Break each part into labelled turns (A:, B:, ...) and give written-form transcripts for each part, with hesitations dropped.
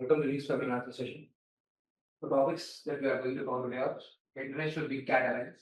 A: Welcome to this webinar session. The topics that we are going to cover today are international big cat alliance,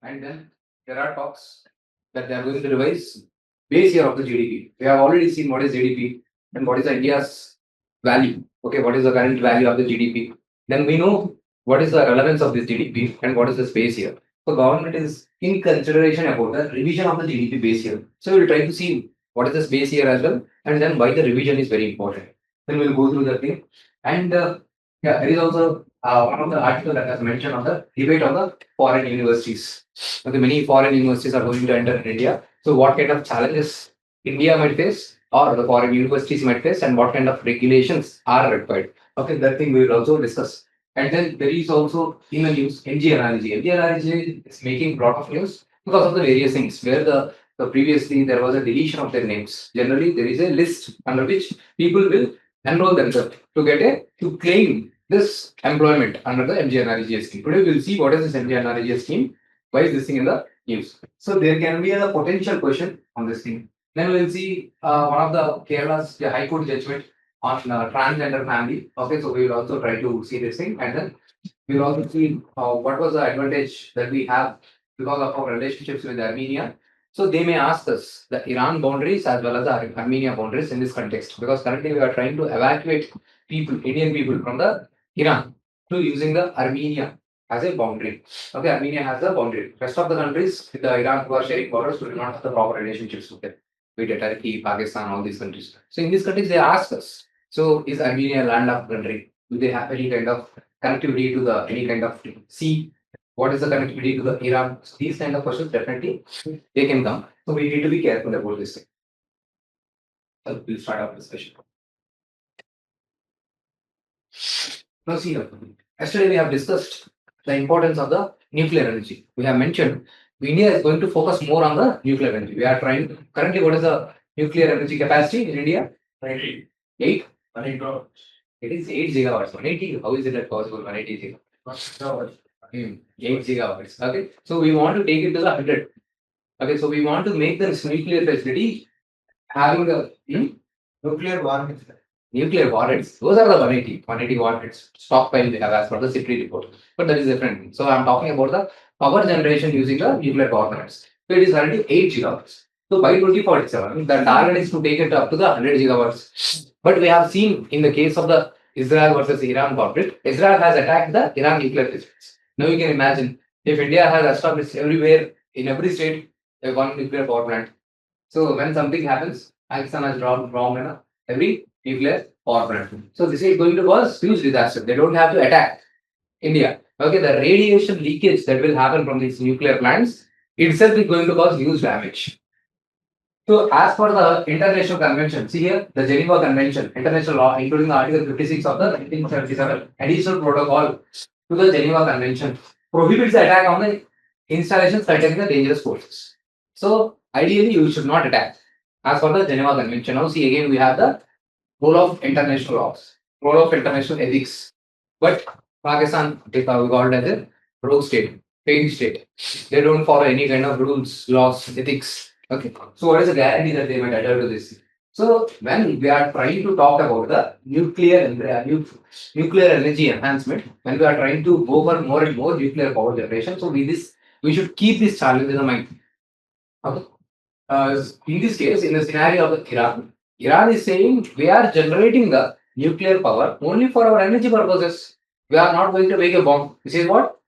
A: and then there are talks that they are going to revise base year of the GDP. We have already seen what is GDP and what is India's value. Okay, what is the current value of the GDP? Then we know what is the relevance of this GDP and what is the space year. So government is in consideration about the revision of the GDP base year. So we will try to see what is the space year as well, and then why the revision is very important. Then we'll go through the thing. And yeah, there is also one of the articles that has mentioned on the debate on the foreign universities. Okay, many foreign universities are going to enter in India. So what kind of challenges India might face or the foreign universities might face, and what kind of regulations are required. Okay, that thing we will also discuss. And then there is also in the news NG analogy. NG analogy is making a lot of news because of the various things where the previously there was a deletion of their names. Generally, there is a list under which people will enroll themselves to claim this employment under the MGNREGA scheme. Today we will see what is this MGNREGA scheme, why is this thing in the news. So there can be a potential question on this thing. Then we will see one of the Kerala's High Court judgment on transgender family. Okay, so we will also try to see this thing, and then we will also see what was the advantage that we have because of our relationships with Armenia. So they may ask us the Iran boundaries as well as the Armenia boundaries in this context, because currently we are trying to evacuate people, Indian people from the Iran to using the Armenia as a boundary. Okay, Armenia has a boundary. Rest of the countries with the Iran who are sharing borders do not have the proper relationships with them. With Turkey, Pakistan, all these countries. So in these countries they ask us, so is Armenia a landlocked country? Do they have any kind of connectivity to the any kind of sea? What is the connectivity to the Iran? So these kind of questions definitely they can come. So we need to be careful about this thing. So we'll start our discussion. Now see here. Yesterday we have discussed the importance of the nuclear energy. We have mentioned India is going to focus more on the nuclear energy. We are trying currently what is the nuclear energy capacity in India? 8? 180. It is 8 gigawatts. 180. How is it possible? 180 gigawatts. 8 gigawatts. Okay. So we want to take it to the 100. Okay. So we want to make this nuclear facility having the nuclear warheads. Nuclear warheads. Those are the 180 warheads stockpile they have as per the CIPRI report. But that is different. So I'm talking about the power generation using the nuclear warheads. So it is already 8 gigawatts. So by 2047, the target is to take it up to the 100 gigawatts. But we have seen in the case of the Israel versus Iran conflict, Israel has attacked the Iran nuclear facilities. Now you can imagine if India has established everywhere in every state a one nuclear power plant. So when something happens, Pakistan has dropped bomb in every nuclear power plant. So this is going to cause huge disaster. They don't have to attack India. Okay, the radiation leakage that will happen from these nuclear plants itself is going to cause huge damage. So, as per the international convention, see here the Geneva Convention, international law, including the Article 56 of the 1977 additional protocol to the Geneva Convention, prohibits the attack on the installations containing the dangerous forces. So, ideally, you should not attack as per the Geneva Convention. Now, see again, we have the role of international laws, role of international ethics. But Pakistan, we call it as a rogue state, failed state. They don't follow any kind of rules, laws, ethics. Okay. So what is the guarantee that they might adhere to this? So when we are trying to talk about the nuclear energy enhancement, when we are trying to go for more and more nuclear power generation, so we should keep this challenge in the mind. Okay. In this case, in the scenario of Iran is saying we are generating the nuclear power only for our energy purposes. We are not going to make a bomb. This is what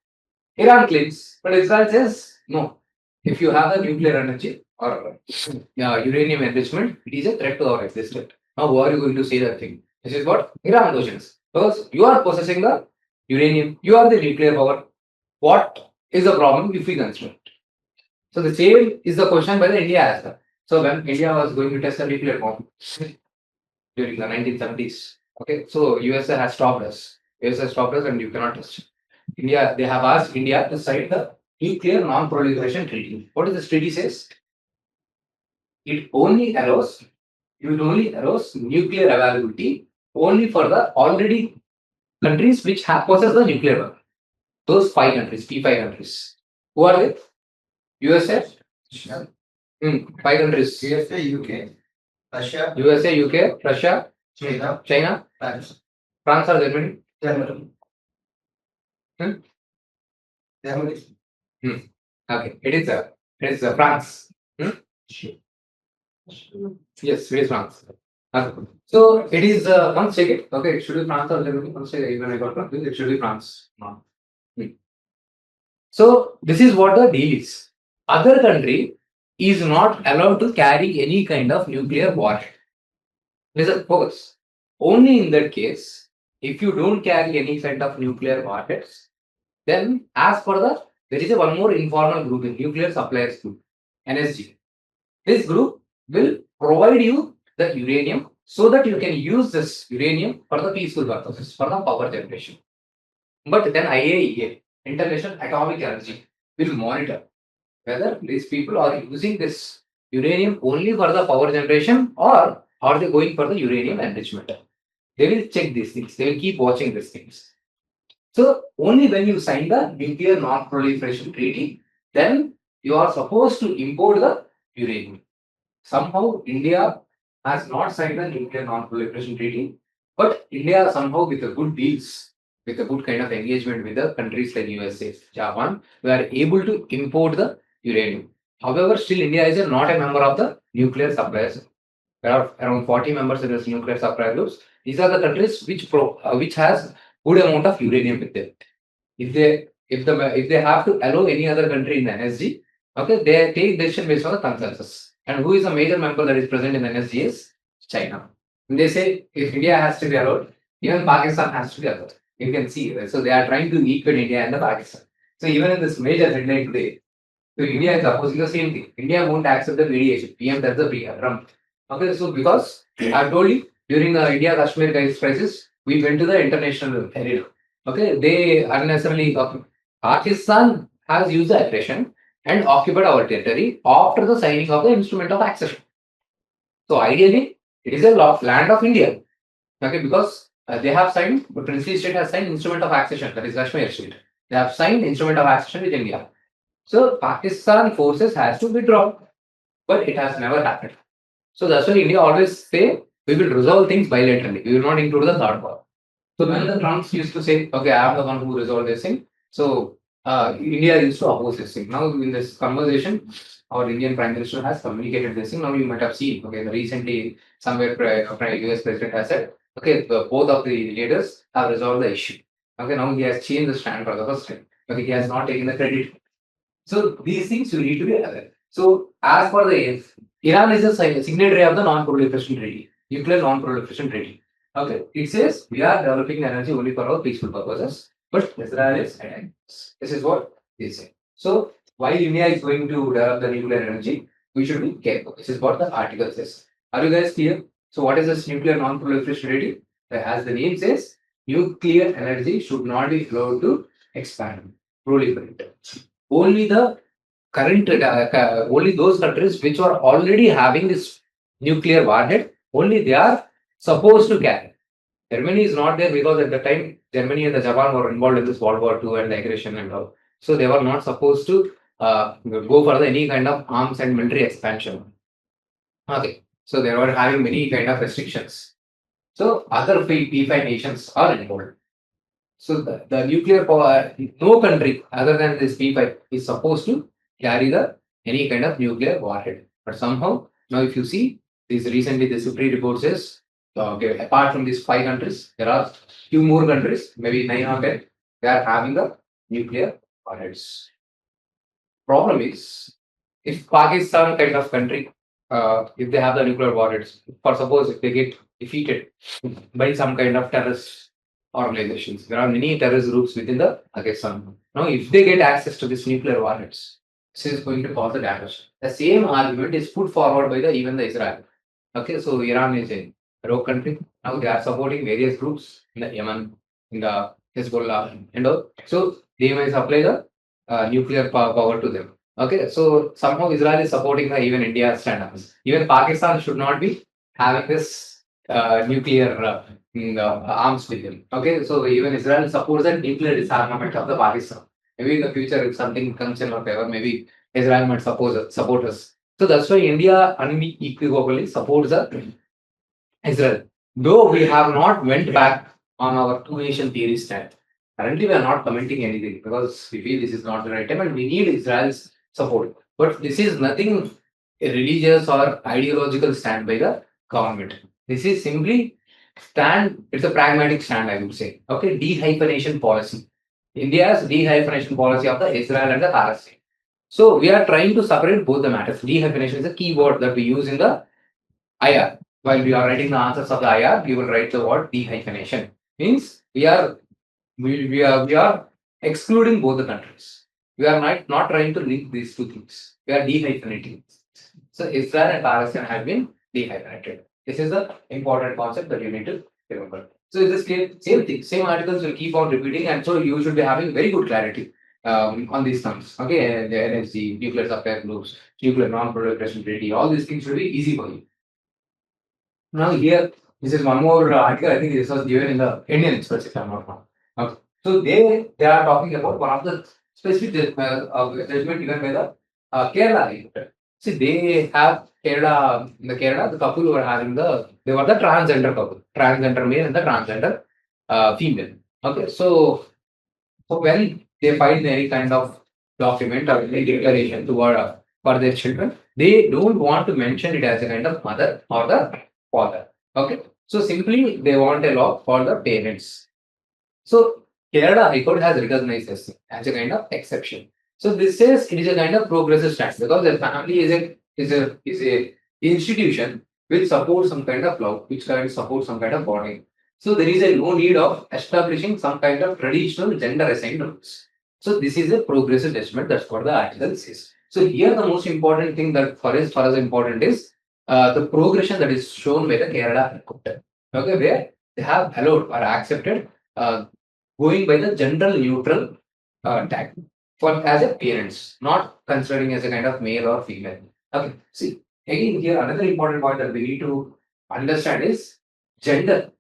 A: Iran claims, but Israel says no. If you have the nuclear energy or uranium enrichment, it is a threat to our existence. Now, who are you going to say that thing? This is what Iran questions. Because you are possessing the uranium, you are the nuclear power. What is the problem if we construct? So the same is the question by the India as well. So when India was going to test a nuclear bomb during the 1970s, okay, so USA has stopped us. USA stopped us, and you cannot test. India, they have asked India to sign the Nuclear Non-Proliferation Treaty. What does this treaty says? It only allows nuclear availability only for the already countries which have possess the nuclear weapon. Those 5 countries, P5 countries. Who are they? USA? 5 countries.
B: USA, UK, Russia,
A: USA, UK, Russia,
B: China,
A: China,
B: France.
A: France or Germany?
B: Germany. Germany.
A: Okay, it is France. Yes, it is France. So it is once check it. Okay, it should be France or Germany. Once check it, even I got confused. It should be France. So this is what the deal is. Other country is not allowed to carry any kind of nuclear warhead. Listen, focus. Only in that case, if you don't carry any kind of nuclear warheads, then as per there is a one more informal group in nuclear suppliers group, NSG. This group will provide you the uranium so that you can use this uranium for the peaceful purposes, for the power generation. But then IAEA, International Atomic Energy, will monitor whether these people are using this uranium only for the power generation or are they going for the uranium enrichment. They will check these things. They will keep watching these things. So only when you sign the nuclear non-proliferation treaty, then you are supposed to import the uranium. Somehow India has not signed the nuclear non-proliferation treaty, but India somehow with a good deals, with a good kind of engagement with the countries like USA, Japan, we are able to import the uranium. However, still India is not a member of the nuclear suppliers. There are around 40 members in this nuclear supply groups. These are the countries which has good amount of uranium with them. If they have to allow any other country in the NSG, okay, they take decision based on the consensus. And who is a major member that is present in the NSG is China. And they say if India has to be allowed, even Pakistan has to be allowed. You can see, right? So they are trying to equate India and the Pakistan. So even in this major headline today, so India is opposing the same thing. India won't accept the mediation. PM does the Trump. Okay, so because I told you during the India Kashmir crisis, we went to the international arena. Okay, they unnecessarily Pakistan has used the aggression and occupied our territory after the signing of the instrument of accession. So ideally, it is a land of India. Okay, because they have signed, the princely state has signed instrument of accession, that is Kashmir state. They have signed instrument of accession with India. So Pakistan forces has to withdraw, but it has never happened. So that's why India always say we will resolve things bilaterally. We will not include the third part. So when the Trumps used to say, okay, I am the one who resolved this thing. So India used to oppose this thing. Now in this conversation, our Indian Prime Minister has communicated this thing. Now you might have seen, okay, recently somewhere US President has said, okay, both of the leaders have resolved the issue. Okay, now he has changed the stand for the first time. Okay, he has not taken the credit. So these things you need to be aware. So as for the Iran is a signatory of the non-proliferation treaty, nuclear non-proliferation treaty. Okay, it says we are developing energy only for our peaceful purposes, but Israel is attacking us. This is what they say. So while India is going to develop the nuclear energy, we should be careful. This is what the article says. Are you guys clear? So what is this nuclear non-proliferation treaty? As the name says, nuclear energy should not be allowed to expand, proliferate. Only the current, only those countries which are already having this nuclear warhead, only they are supposed to carry. Germany is not there because at the time Germany and the Japan were involved in this World War II and the aggression and all. So they were not supposed to go for any kind of arms and military expansion. Okay, so they were having many kind of restrictions. So other P5 nations are involved. So the nuclear power, no country other than this P5 is supposed to carry the any kind of nuclear warhead. But somehow now, if you see this recently, the Supreme report says, okay, apart from these 5 countries, there are few more countries, maybe 9 or 10, they are having the nuclear warheads. Problem is, if Pakistan kind of country, if they have the nuclear warheads, for suppose if they get defeated by some kind of terrorist organizations, there are many terrorist groups within the Pakistan. Now, if they get access to this nuclear warheads, this is going to cause the damage. The same argument is put forward by even the Israel. Okay, so Iran is a rogue country. Now they are supporting various groups in the Yemen, in the Hezbollah, and all. So they may supply the nuclear power to them. Okay, so somehow Israel is supporting the even India stand-ups. Even Pakistan should not be having this nuclear arms with them. Okay, so even Israel supports the nuclear disarmament of the Pakistan. Maybe in the future, if something comes in or whatever, maybe Israel might support us. So that's why India unequivocally supports the Israel. Though we have not went back on our two nation theory stand. Currently, we are not commenting anything because we feel this is not the right time and we need Israel's support. But this is nothing a religious or ideological stand by the government. This is simply stand, it's a pragmatic stand, I would say. Okay, dehyphenation policy. India's dehyphenation policy of the Israel and the Palestine. So we are trying to separate both the matters. Dehyphenation is a key word that we use in the IR. While we are writing the answers of the IR, we will write the word dehyphenation. Means we are excluding both the countries. We are not trying to link these two things. We are dehyphenating. So Israel and Palestine have been dehyphenated. This is the important concept that you need to remember. So in this case, same thing, same articles will keep on repeating, and so you should be having very good clarity on these terms. Okay, the NSG, nuclear supply groups, nuclear non-proliferation treaty, all these things should be easy for you. Now here, this is one more article. I think this was given in the Indian Express, if I'm not wrong. Okay. So they are talking about one of the specific judgment given by the Kerala High Court. See, they have Kerala in the Kerala. The couple were having they were the transgender couple, transgender male and the transgender female. Okay, so when they find any kind of document or any declaration toward for their children, they don't want to mention it as a kind of mother or the father. Okay, so simply they want a law for the parents. So Kerala High Court has recognized this as a kind of exception. So this says it is a kind of progressive stance because the family is a institution which supports some kind of love, which can support some kind of bonding. So there is a no need of establishing some kind of traditional gender assigned roles. So this is a progressive judgment. That's what the article says. So here the most important thing that for us important is the progression that is shown by the Kerala High Court. Okay, where they have allowed or accepted going by the gender neutral tag for as a parents, not considering as a kind of male or female. Okay, see again here another important point that we need to understand is gender,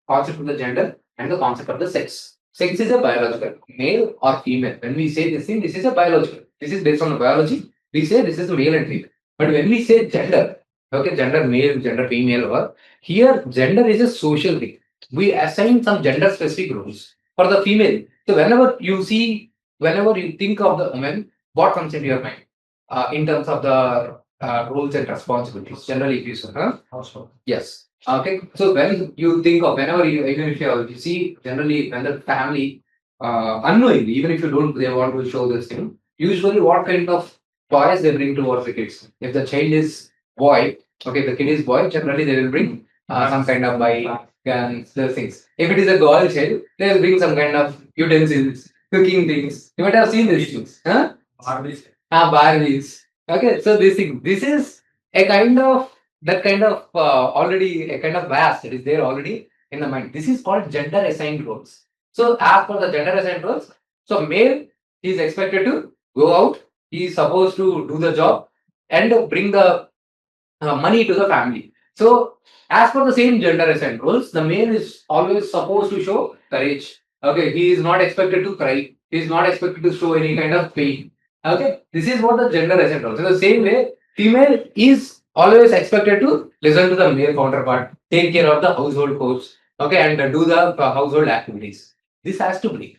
A: concept of the gender and the concept of the sex. Sex is a biological, male or female. When we say this thing, this is a biological. This is based on the biology. We say this is male and female. But when we say gender, okay, gender male, gender female, or here gender is a social thing. We assign some gender specific rules for the female. So whenever you think of the woman, what comes into your mind in terms of the roles and responsibilities? Generally, if you say, huh? Household. Yes. Okay, so when you think of whenever even if you see generally when the family unknowingly, even if you don't they want to show this thing, usually what kind of toys they bring towards the kids. If the child is boy, okay, the kid is boy, generally they will bring some kind of bike, guns, those things. If it is a girl child, they will bring some kind of utensils, cooking things. You might have seen these things, huh? Barbies. Barbies. Okay, so this is a kind of that kind of already a kind of bias that is there already in the mind. This is called gender assigned roles. So as per the gender assigned roles, so male is expected to go out, he is supposed to do the job and bring the money to the family. So as per the same gender assigned roles, the male is always supposed to show courage. Okay, he is not expected to cry. He is not expected to show any kind of pain. Okay, this is what the gender assigned roles. In the same way, female is always expected to listen to the male counterpart, take care of the household chores, okay, and do the household activities. This has to break.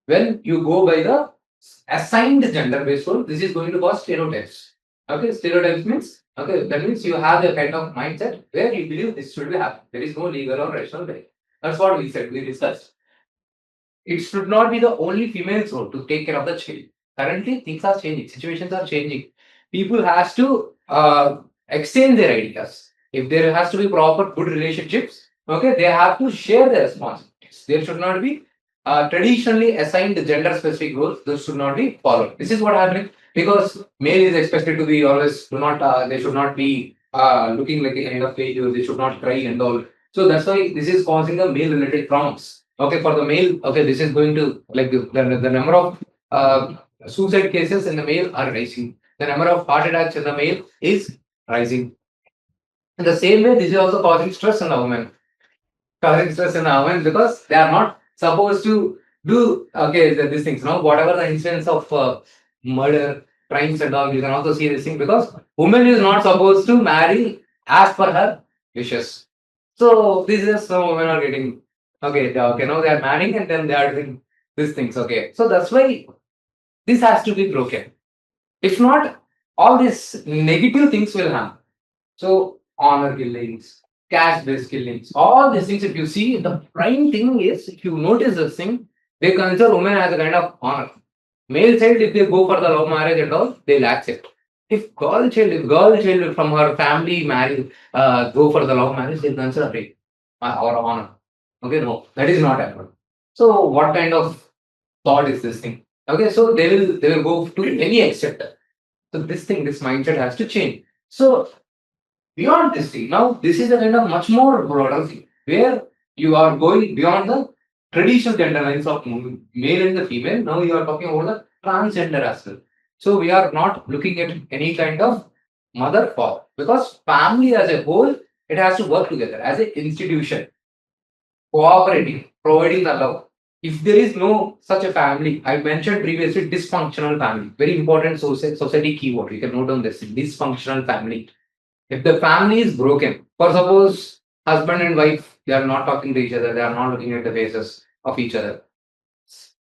A: When you go by the assigned gender based role, this is going to cause stereotypes. Okay, stereotypes means okay, that means you have a kind of mindset where you believe this should be happening. There is no legal or rational way. That's what we said, we discussed. It should not be the only female's role to take care of the child. Currently, things are changing, situations are changing. People has to exchange their ideas. If there has to be proper good relationships, okay, they have to share their responsibilities. There should not be traditionally assigned gender specific roles. Those should not be followed. This is what happening because male is expected to be always do not they should not be looking like a kind of failure. They should not cry and all. So that's why this is causing a male related traumas. Okay, for the male, okay, this is going to like the number of suicide cases in the male are rising. The number of heart attacks in the male is rising. In the same way, this is also causing stress in the women. Causing stress in the women because they are not supposed to do okay these things. No, whatever the incidents of murder, crimes and all, you can also see this thing because woman is not supposed to marry as per her wishes. So this is some women are getting Okay, okay, now they are marrying and then they are doing these things. Okay, so that's why this has to be broken. If not, all these negative things will happen. So honor killings, cash-based killings, all these things. If you see, the prime thing is, if you notice this thing, they consider women as a kind of honor. Male child, if they go for the love marriage and all, they'll accept. If girl child from her family marry, go for the love marriage, they'll consider rape or honor. Okay, no, that is not happening. So what kind of thought is this thing? Okay, so they will go to any extent. So this thing, this mindset has to change. So beyond this thing, now this is a kind of much more broader thing where you are going beyond the traditional gender lines of male and the female. Now you are talking about the transgender as well. So we are not looking at any kind of mother father because family as a whole, it has to work together as an institution, cooperating, providing the love. If there is no such a family, I mentioned previously dysfunctional family, very important society keyword. You can note on this dysfunctional family. If the family is broken, for suppose husband and wife, they are not talking to each other, they are not looking at the faces of each other.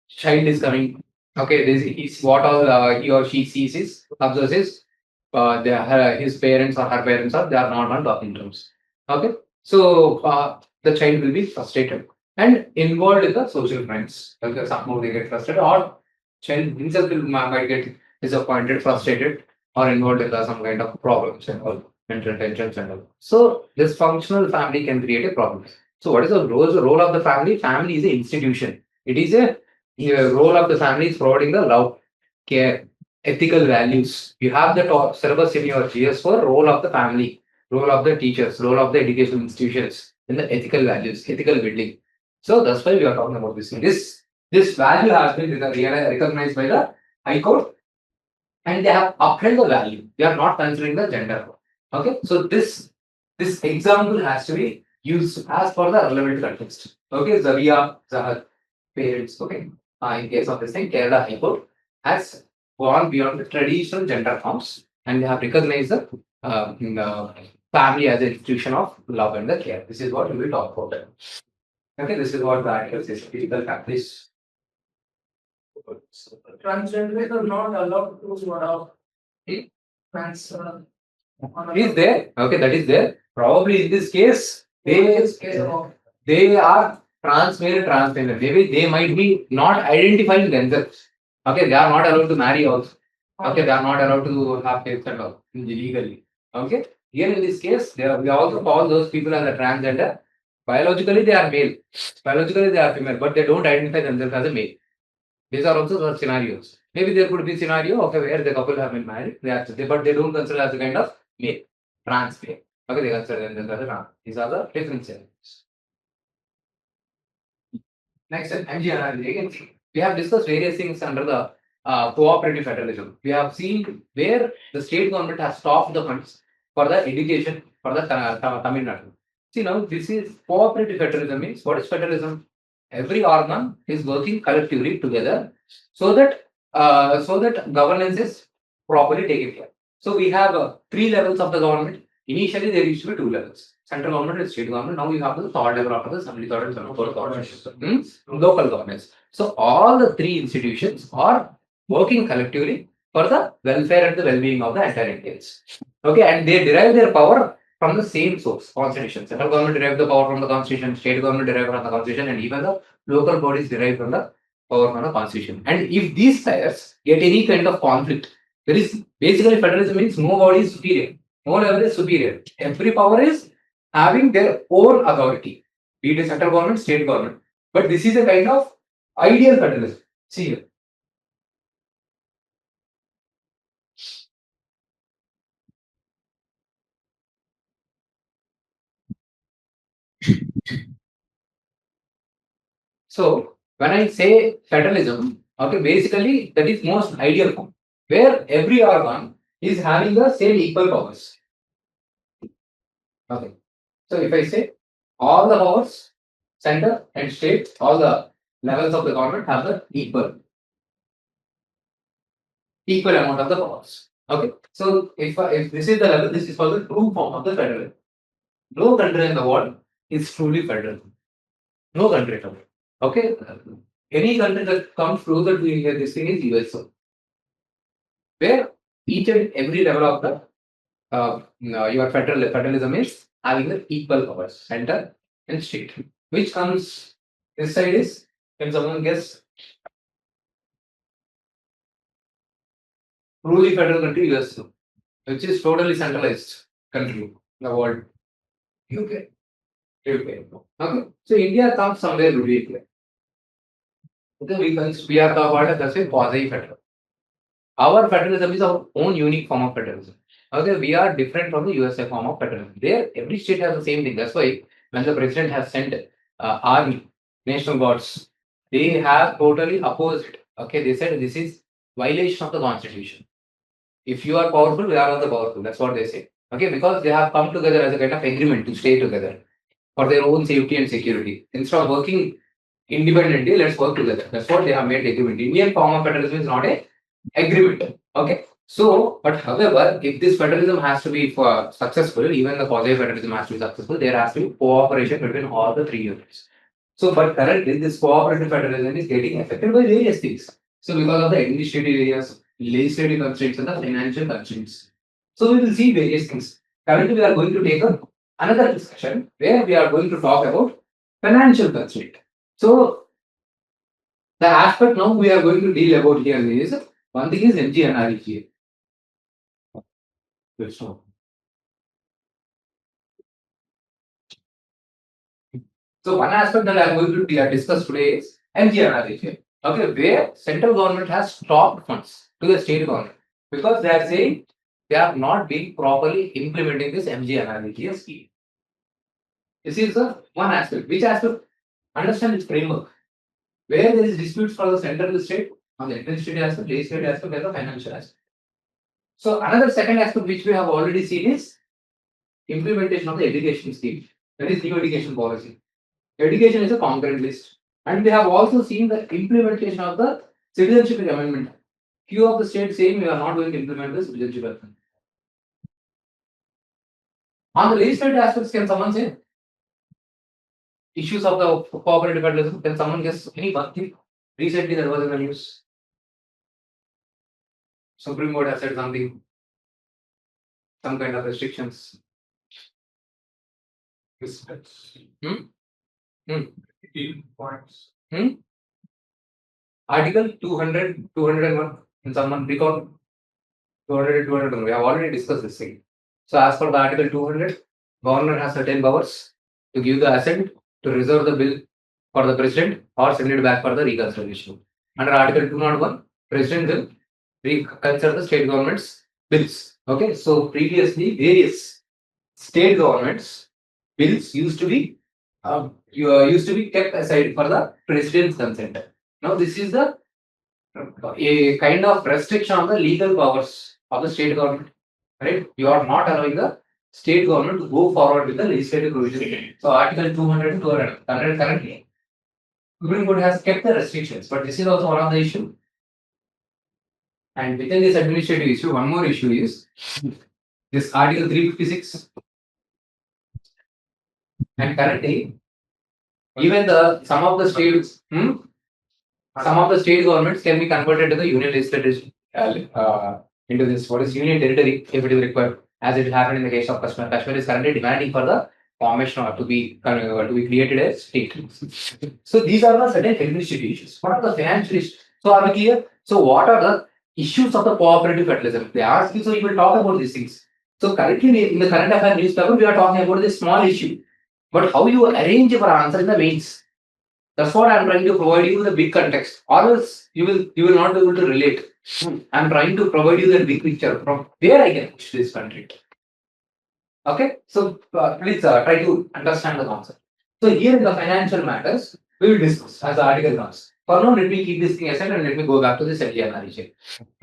A: Child is coming. Okay, this is what all he or she sees is observes is his parents or her parents are they are not on talking terms. Okay, so the child will be frustrated and involved in the social crimes. Okay, somehow they get frustrated, or child himself might get disappointed, frustrated, or involved in some kind of problems and all mental tensions and all. So this functional family can create a problem. So what is the role of the family? Family is an institution. It is a the role of the family is providing the love, care, ethical values. You have the top syllabus in your GS4 role of the family, role of the teachers, role of the educational institutions, and the ethical values, ethical building. So that's why we are talking about this thing. This value has been recognized by the High Court and they have upheld the value. They are not considering the gender. Okay, so this example has to be used as per the relevant context. Okay, Zaria, Zahar, parents. Okay, in case of this thing, Kerala High Court has gone beyond the traditional gender norms and they have recognized the family as an institution of love and the care. This is what we will talk about. Okay, this is what the article says. Critical families. Transgender are not allowed to trans. Is there? Okay, that is there. Probably in this case, they are trans male, trans female. Maybe they might be not identifying themselves. Okay, they are not allowed to marry also. Okay, they are not allowed to have sex at all legally. Okay, here in this case, we also call those people as a transgender. Biologically, they are male. Biologically, they are female, but they don't identify themselves as a male. These are also the scenarios. Maybe there could be scenario okay where the couple have been married, but they don't consider as a kind of male, trans male. Okay, they consider themselves as a trans. These are the different scenarios. Next, again, we have discussed various things under the cooperative federalism. We have seen where the state government has stopped the funds for the education for the Tamil Nadu. See now, this is cooperative federalism means what is federalism? Every organ is working collectively together so that governance is properly taken care. So we have three levels of the government. Initially, there used to be two levels: central government and state government. Now you have the third level of the assembly, third and fourth government, local governments. So all the three institutions are working collectively for the welfare and the well-being of the entire Indians. Okay, and they derive their power from the same source, constitution. Central government derive the power from the constitution, state government derive from the constitution, and even the local bodies derive from the power from the constitution. And if these players get any kind of conflict, there is basically federalism means nobody is superior, no level is superior. Every power is having their own authority, be it a central government, state government. But this is a kind of ideal federalism. See here. So when I say federalism, okay, basically that is most ideal form where every organ is having the same equal powers. Okay. So if I say all the powers, center and state, all the levels of the government have the equal amount of the powers. Okay. So if this is the level, this is called the true form of the federalism. No country in the world is truly federal. No country. Okay. Any country that comes closer to this thing is US, where each and every level of the your federalism is having the equal powers, center and state. Which comes this side is, can someone guess? Truly federal country US, which is totally centralized country in the world. UK. UK. Okay. So India comes somewhere between. Okay, we are the what as a quasi federal. Our federalism is our own unique form of federalism. Okay, we are different from the USA form of federalism. There, every state has the same thing. That's why when the president has sent army, national guards, they have totally opposed it. Okay, they said this is violation of the constitution. If you are powerful, we are all the powerful. That's what they say. Okay, because they have come together as a kind of agreement to stay together for their own safety and security. Instead of working independently, let's work together. That's what they have made agreement. Indian form of federalism is not a agreement. Okay. So, but however, if this federalism has to be for successful, even the quasi federalism has to be successful, there has to be cooperation between all the three units. So, but currently, this cooperative federalism is getting affected by various things. So, because of the administrative areas, legislative constraints, and the financial constraints. So, we will see various things. Currently, we are going to take another discussion where we are going to talk about financial constraint. So, the aspect now we are going to deal about here is one thing is MGNREGA. So one aspect that I am going to discuss today is MGNREGA. Okay, where central government has stopped funds to the state government because they are saying they are not being properly implementing this MGNREGA scheme. This is the one aspect. Which aspect? Understand its framework. Where there is disputes for the central and the state on the administrative aspect, legislative aspect, and the financial aspect. So another second aspect which we have already seen is implementation of the education scheme. That is new education policy. Education is a concurrent list. And we have also seen the implementation of the citizenship amendment. Few of the states saying we are not going to implement the citizenship amendment. On the legislative aspects, can someone say issues of the cooperative federalism? Can someone guess any one thing? Recently there was in the news. Supreme Court has said something, some kind of restrictions. Hmm? Hmm. Points. Article 200, 201. Can someone recall? 200, 200. We have already discussed this thing. So, as per the Article 200, governor has certain powers to give the assent to reserve the bill for the president or send it back for the reconsideration. Under Article 201, president will reconsider the state government's bills. Okay, so previously various state governments bills used to be kept aside for the president's consent. Now, this is the a kind of restriction on the legal powers of the state government, right? You are not allowing the state government to go forward with the legislative provision. So Article 200 to 200 currently, Supreme Court has kept the restrictions, but this is also one of the issue. And within this administrative issue, one more issue is this Article 356. And currently, even the some of the states, some of the state governments can be converted to the union legislative into this what is union territory if it is required, as it happened in the case of Kashmir. Kashmir is currently demanding for the formation or to be created as state. So these are the certain administrative issues. What are the financial issues? So are we clear? So what are the issues of the cooperative federalism? They ask you, so you will talk about these things. So currently in the current affairs newspaper, we are talking about this small issue. But how you arrange your answer in the mains? That's what I'm trying to provide you the big context. Or else you will not be able to relate. I'm trying to provide you the big picture from where I can push this country. Okay, so please try to understand the concept. So here in the financial matters, we will discuss as the article comes. For now, let me keep this thing aside and let me go back to this NGNREGA.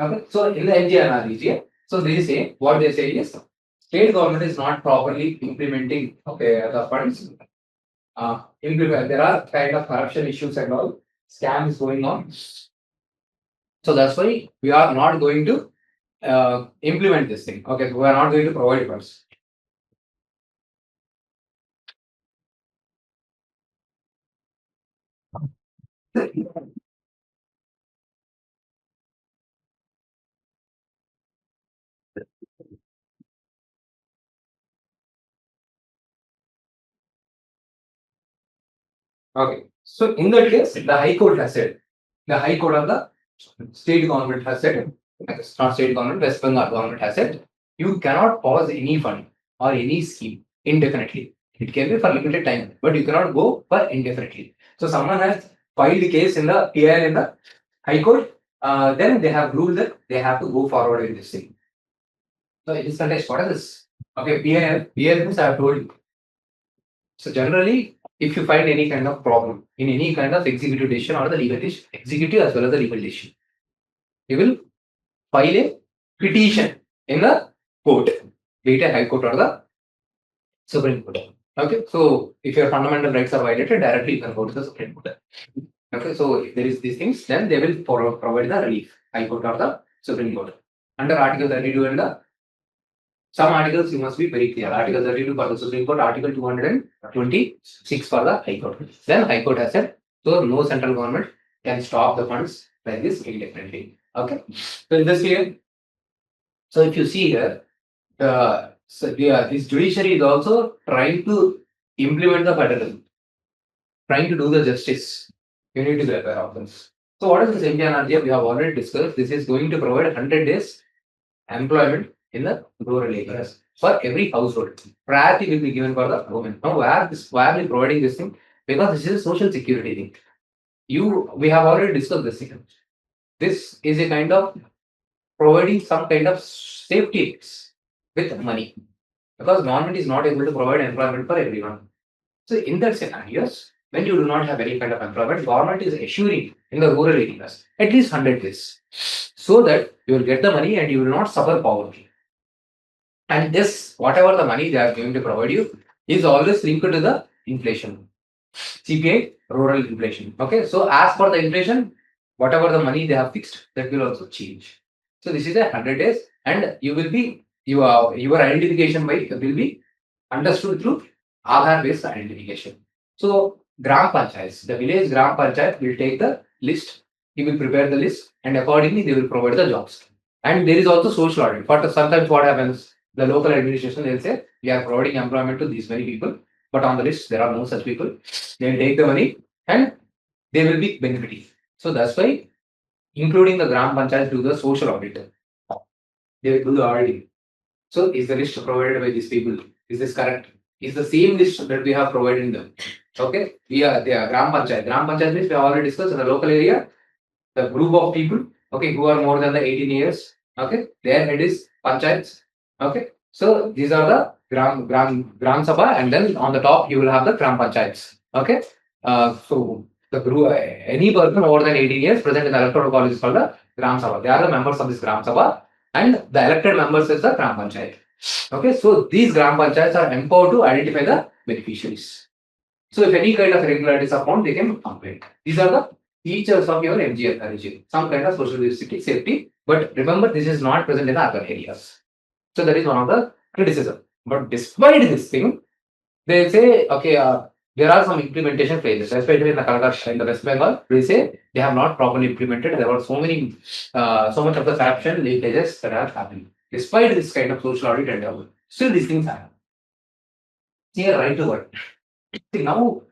A: Okay, so in the NGNREGA, so they say what they say is state government is not properly implementing the funds. There are kind of corruption issues and all scams going on. So that's why we are not going to implement this thing. Okay, so we are not going to provide funds. Okay. So in that case, the High Court has said, the High Court of the state government has said, not state government, West Bengal government has said, you cannot pause any fund or any scheme indefinitely. It can be for limited time, but you cannot go for indefinitely. So someone has filed a case in the PIL in the High Court, then they have ruled that they have to go forward with this thing. So in this context, what is this? Okay, PIL means I have told you. So generally, if you find any kind of problem in any kind of executive decision or the legal decision, executive as well as the legal decision, you will file a petition in the court, be it a high court or the Supreme Court. Okay, so if your fundamental rights are violated, directly you can go to the Supreme Court. Okay, so if there is these things, then they will provide the relief, high court or the Supreme Court. Under Article 32 and the some articles you must be very clear. Article 32 for the Supreme Court, Article 226 for the High Court. Then High Court has said, so no central government can stop the funds like this indefinitely. Okay. So in this here, so if you see here, this judiciary is also trying to implement the federalism, trying to do the justice. You need to be aware of this. So what is this MGNRG? We have already discussed. This is going to provide 100 days employment in the rural areas for every household. Priority will be given for the women. Now, why are we providing this thing? Because this is a social security thing. We have already discussed this thing. This is a kind of providing some kind of safety with money because government is not able to provide employment for everyone. So in that scenarios, when you do not have any kind of employment, government is assuring in the rural areas at least 100 days so that you will get the money and you will not suffer poverty. And this, whatever the money they are going to provide you, is always linked to the inflation. CPI, rural inflation. Okay, so as per the inflation, whatever the money they have fixed, that will also change. So this is a 100 days, and you will be your identification by will be understood through Aadhaar based identification. So Gram Panchayats, the village Gram Panchayat will take the list, he will prepare the list, and accordingly they will provide the jobs. And there is also social audit. But sometimes what happens, the local administration they'll say we are providing employment to these many people, but on the list there are no such people. They'll take the money and they will be benefiting. So that's why including the Gram Panchayat do the social audit. They will do the auditing. So is the list provided by these people? Is this correct? Is the same list that we have provided in them? Okay, they are Gram Panchayat. Gram Panchayat means we have already discussed in the local area, the group of people, okay, who are more than the 18 years. Okay, their head is Panchayats. Okay, so these are the Gram Sabha, and then on the top you will have the Gram Panchayats. Okay, so the group, any person more than 18 years present in the electoral college is called the Gram Sabha. They are the members of this Gram Sabha, and the elected members is the Gram Panchayat. Okay, so these Gram Panchayats are empowered to identify the beneficiaries. So if any kind of irregularities are found, they can complain. These are the features of your MGR regime. Some kind of social safety, but remember this is not present in the urban areas. So that is one of the criticism. But despite this thing, they say, okay, there are some implementation phases, especially in the Calcutta, in the West Bengal. They say they have not properly implemented. There were so much of the corruption leakages that are happening. Despite this kind of social audit and all, still these things happen. See, right to work. See, now,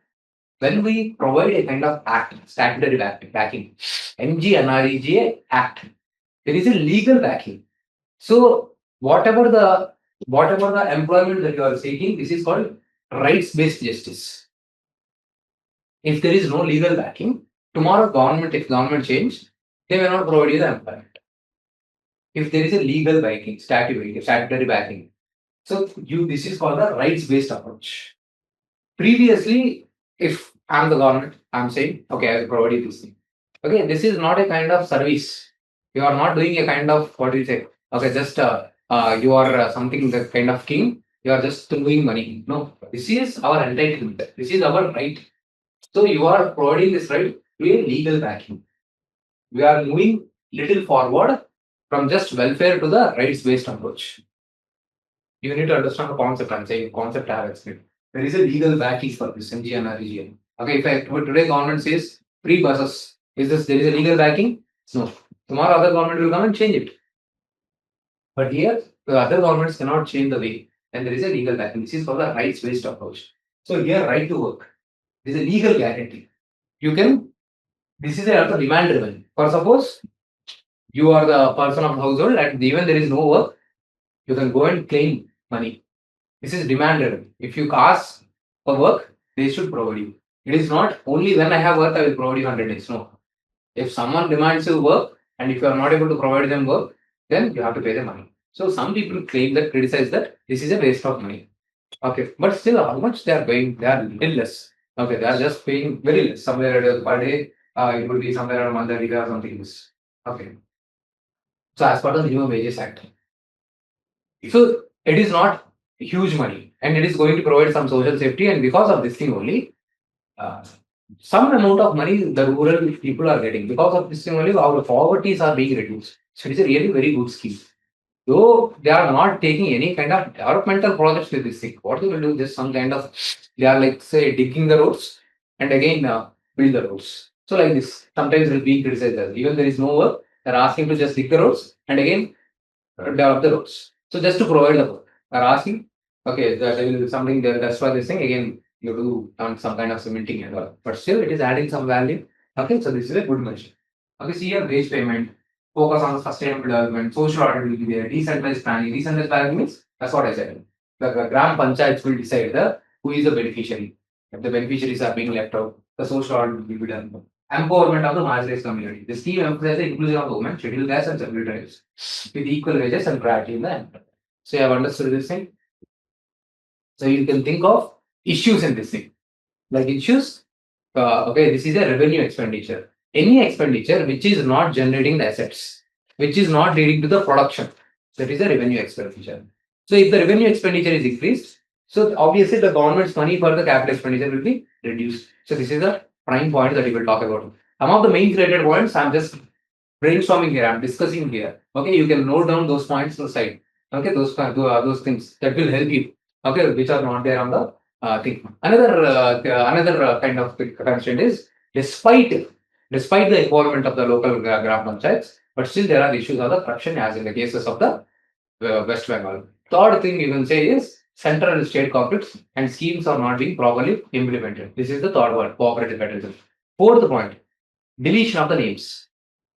A: when we provide a kind of act, statutory backing, MGNREGA Act, there is a legal backing. So whatever the employment that you are seeking, this is called rights-based justice. If there is no legal backing, tomorrow if government change, they may not provide you the employment. If there is a legal backing, statutory backing, so this is called the rights-based approach. Previously, if I'm the government, I'm saying, okay, I will provide you this thing. Okay, this is not a kind of service. You are not doing a kind of, what do you say? Okay, just you are something the kind of king. You are just doing money. No, this is our entitlement. This is our right. So you are providing this right to a legal backing. We are moving little forward from just welfare to the rights-based approach. You need to understand the concept. I'm saying concept I have explained. There is a legal backing for this MGNREGA. Okay, if today government says free buses. There is a legal backing? No. Tomorrow other government will come and change it. But here, the other governments cannot change the way. And there is a legal backing. This is for the rights-based approach. So here, right to work. There is a legal guarantee. You can, this is also demand driven. For suppose, you are the person of the household and even there is no work, you can go and claim money. This is demand driven. If you ask for work, they should provide you. It is not only when I have work, I will provide you 100 days. No. If someone demands you work and if you are not able to provide them work, then you have to pay them money. So some people claim that, criticize that this is a waste of money. Okay, but still, how much they are paying? They are little less. Okay, they are just paying very less. Somewhere per day, it would be somewhere around 130 or something. Okay. So as part of the Minimum Wages Act. So it is not huge money, and it is going to provide some social safety. And because of this thing only, uh, some amount of money the rural people are getting. Because of this thing only, our poverties are being reduced. So it is a really very good scheme. Though they are not taking any kind of developmental projects with this thing. What they will do, just some kind of, they are like say digging the roads and again build the roads. So like this, sometimes it will be criticized as even there is no work, they are asking to just dig the roads and again develop the roads. So just to provide the work, they are asking, okay, there will be something there, that's why this thing again you do some kind of cementing and all. But still it is adding some value. Okay, so this is a good measure. Okay, see here wage payment, focus on sustainable development, social order will be there, decentralized planning. Decentralized planning means that's what I said. The Gram Panchayats will decide who is the beneficiary. If the beneficiaries are being left out, the social order will be done. Empowerment of the marginalized community. The scheme emphasizes the inclusion of women, scheduled castes, and several tribes with equal wages and priority in the employment. So you have understood this thing. So you can think of issues in this thing. Like issues, okay, this is a revenue expenditure. Any expenditure which is not generating the assets, which is not leading to the production, that is a revenue expenditure. So if the revenue expenditure is increased, so obviously the government's money for the capital expenditure will be reduced. So this is the prime point that we will talk about. Some of the main related points I'm just brainstorming here, I'm discussing here. Okay, you can note down those points on the side. Okay, those things that will help you. Okay, which are not there on the thing. Another kind of constraint is despite the involvement of the local gram panchayats, but still there are issues of the corruption as in the cases of the West Bengal. Third thing you can say is central and state conflicts and schemes are not being properly implemented. This is the third one, cooperative federalism. Fourth point, deletion of the names.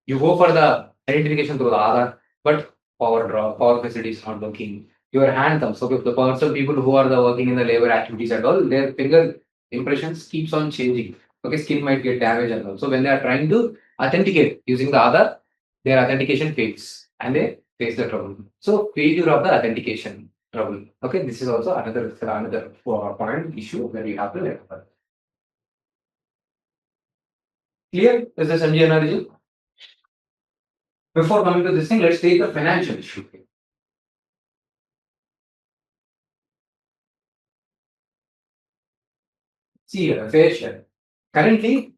A: You go for the identification through the Aadhaar, but power facility is not working. Your hand thumbs. So if the person people who are working in the labor activities and all, their finger impressions keeps on changing. Okay, skin might get damaged and all. So when they are trying to authenticate using the Aadhaar, their authentication fails and they face the trouble. So failure of the authentication trouble. Okay, this is also another point issue where you have to remember. Clear? Is this MG analogy? Before coming to this thing, let's take the financial issue. See here, fair share. Currently,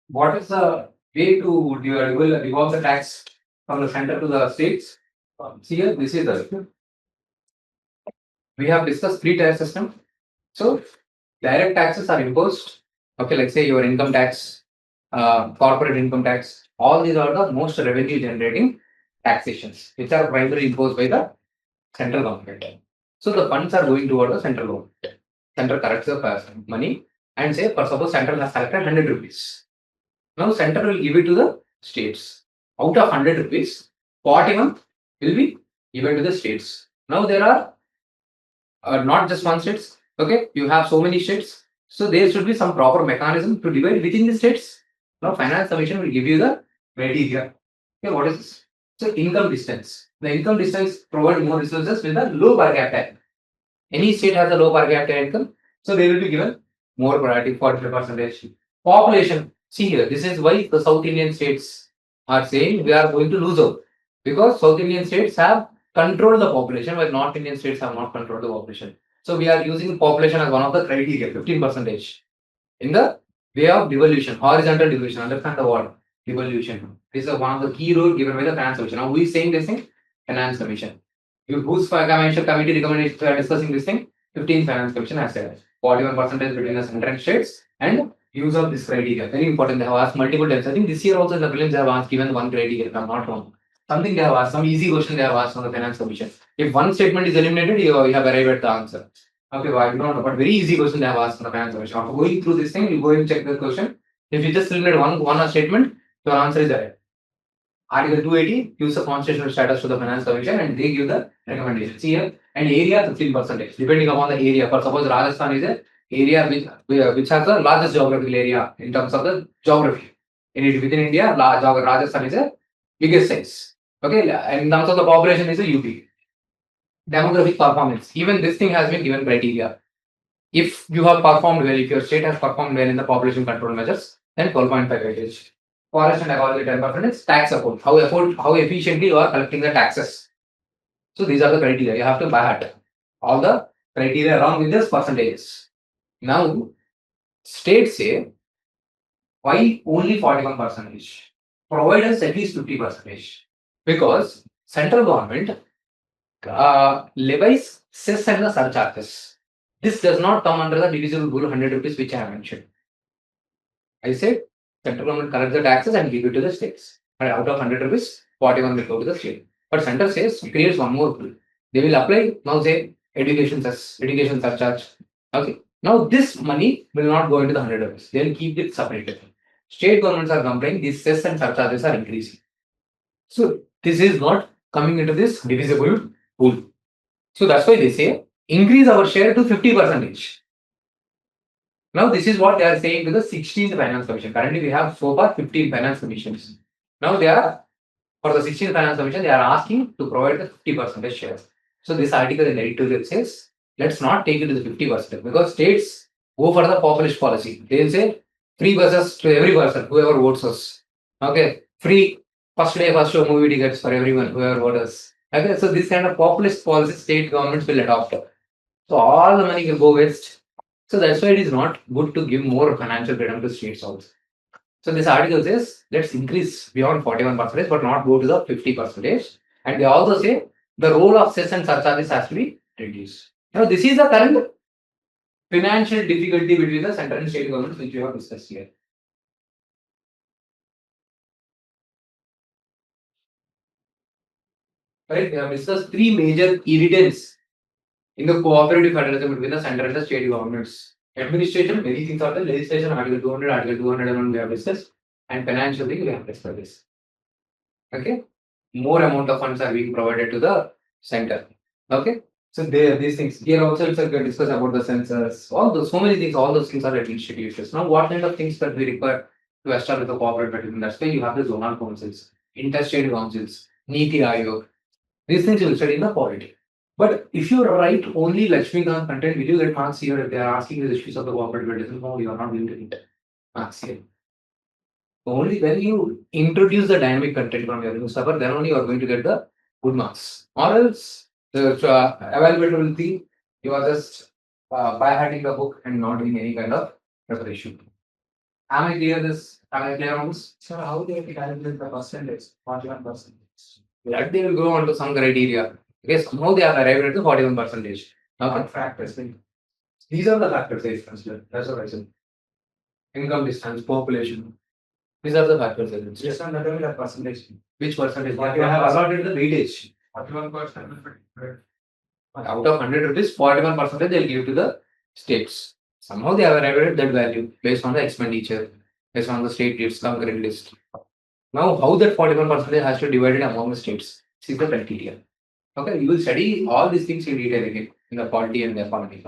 A: what is the way to devolve the tax from the center to the states? See here, this is the we have discussed three-tier system. So direct taxes are imposed. Okay, like say your income tax, corporate income tax. All these are the most revenue generating taxations, which are primarily imposed by the central government. So the funds are going toward the central government. Central collects the money and say, for suppose central has collected 100 rupees. Now central will give it to the states. Out of 100 rupees, 41 will be given to the states. Now there are not just one states. Okay, you have so many states. So there should be some proper mechanism to divide within the states. Now finance commission will give you the criteria. Okay, what is this? So income distance. The income distance provide more resources with a low per capita. Any state has a low per capita income, so they will be given more priority, 45%. Population. See here, this is why the South Indian states are saying we are going to lose out because South Indian states have controlled the population, while North Indian states have not controlled the population. So we are using population as one of the criteria, 15%. In the way of devolution, horizontal devolution. Understand the word devolution. This is one of the key rule given by the Finance Commission. Now who is saying this thing? Finance Commission. Whose financial committee recommendations are discussing this thing? 15th Finance Commission has said 41% between the central states and use of this criteria. Very important. They have asked multiple times. I think this year also in the prelims they have asked given one criteria, if I'm not wrong. Something they have asked, some easy question they have asked on the finance commission. If one statement is eliminated, you have arrived at the answer. Okay, well, I don't know, but very easy question they have asked on the finance commission. After going through this thing, you go and check the question. If you just eliminate one statement, your answer is right. Article 280 gives the constitutional status to the finance commission and they give the recommendations. Here and area 15%, depending upon the area. For suppose Rajasthan is a area which has the largest geographical area in terms of the geography. Within India, Rajasthan is a biggest size. Okay, and in terms of the population is a UP. Demographic performance. Even this thing has been given criteria. If you have performed well, if your state has performed well in the population control measures, then 12.5 weightage. Forest and ecology 10% is tax support. How efficiently you are collecting the taxes. So these are the criteria. You have to by heart all the criteria along with this percentages. Now, states say why only 41%? Provide us at least 50%. Because central government levies cess and the surcharges. This does not come under the divisible rule 100 rupees which I have mentioned. I said central government collects the taxes and give it to the states. And out of 100 rupees, 41 will go to the state. But center says creates one more rule. They will apply now say education surcharge. Okay. Now this money will not go into the 100 rupees. They will keep it separated. State governments are complaining these cess and surcharges are increasing. So this is not coming into this divisible pool. So that's why they say increase our share to 50%. Now, this is what they are saying to the 16th Finance Commission. Currently, we have so far 15 Finance Commissions. Now, for the 16th Finance Commission, they are asking to provide the 50% shares. So, this article in the editorial says, let's not take it to the 50% because states go for the populist policy. They will say free buses to every person, whoever votes us. Okay, free first day, first show movie tickets for everyone, whoever votes us. Okay, so this kind of populist policy state governments will adopt. So, all the money will go waste. So that's why it is not good to give more financial freedom to states also. So this article says let's increase beyond 41%, but not go to the 50%. And they also say the role of cess and surcharges has to be reduced. Now this is the current financial difficulty between the central and state governments which we have discussed here. Right? We have discussed three major irritants in the cooperative federalism between the central and the state governments. Administration, many things are there. Legislation, Article 200, Article 201 we have discussed. And financial thing, we have discussed this. Okay. More amount of funds are being provided to the center. Okay. So these things. Here also it's discuss about the census. All those, so many things, all those things are administrative issues. Now, what kind of things that we require to establish the cooperative federalism? That's why you have the zonal councils, interstate councils, Niti Ayog. These things you will study in the polity. But if you write only Lakshmikant content, will you get marks here if they are asking the issues of the cooperative federalism? No, you are not going to get marks here. Only when you introduce the dynamic content from your newspaper, then only you are going to get the good marks. Or else, the evaluator will think you are just by-hatting the book and not doing any kind of preparation. Am I clear on this?
B: So how they calculate the percentage? 41%.
A: That they will go on to some criteria. Okay, somehow they are arrived at the 41%.
B: Now, factors.
A: These are the factors they consider. That's what I said. Income distance, population. These are the factors.
B: Just on the percentage.
A: Which percentage?
B: What
A: You have allotted the weightage.
B: 41%.
A: Out of 100 rupees, 41% they'll give to the states. Somehow they have arrived at that value based on the expenditure, based on the state list, concurrent list. Now, how that 41% has to be divided among the states? This is the criteria. Okay, you will study all these things in detail again in the polity and the economy.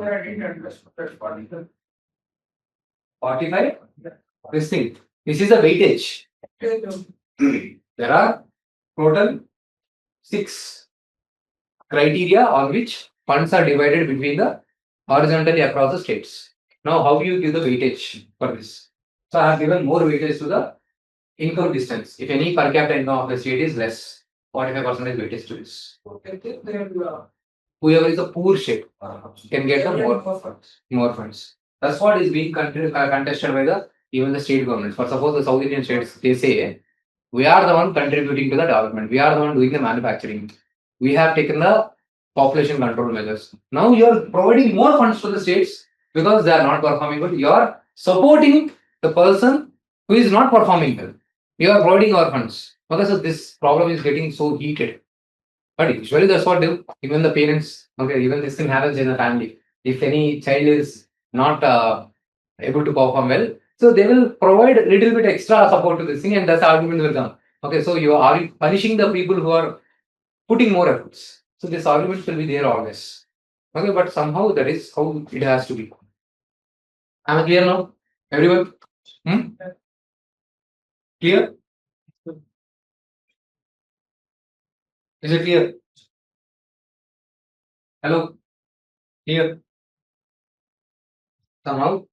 A: 45? This thing. This is the weightage. There are total 6 criteria on which funds are divided between the horizontally across the states. Now, how do you give the weightage for this? So, I have given more weightage to the income distance. If any per capita income of the state is less, 45% is weightage to this. Whoever is a poor state can get the more funds. That's what is being contested by the even the state governments. For suppose the South Indian states, they say we are the one contributing to the development. We are the one doing the manufacturing. We have taken the population control measures. Now you are providing more funds to the states because they are not performing good. You are supporting the person who is not performing well. You are providing our funds. Okay, so this problem is getting so heated. But usually that's what do. Even the parents, okay, even this thing happens in the family. If any child is not able to perform well, so they will provide a little bit extra support to this thing, and that's the argument will come. Okay, so you are punishing the people who are putting more efforts. So this argument will be there always. Okay, but somehow that is how it has to be. Am I clear now? Everyone? Hmm? Clear? Is it clear? Hello? Clear? Somehow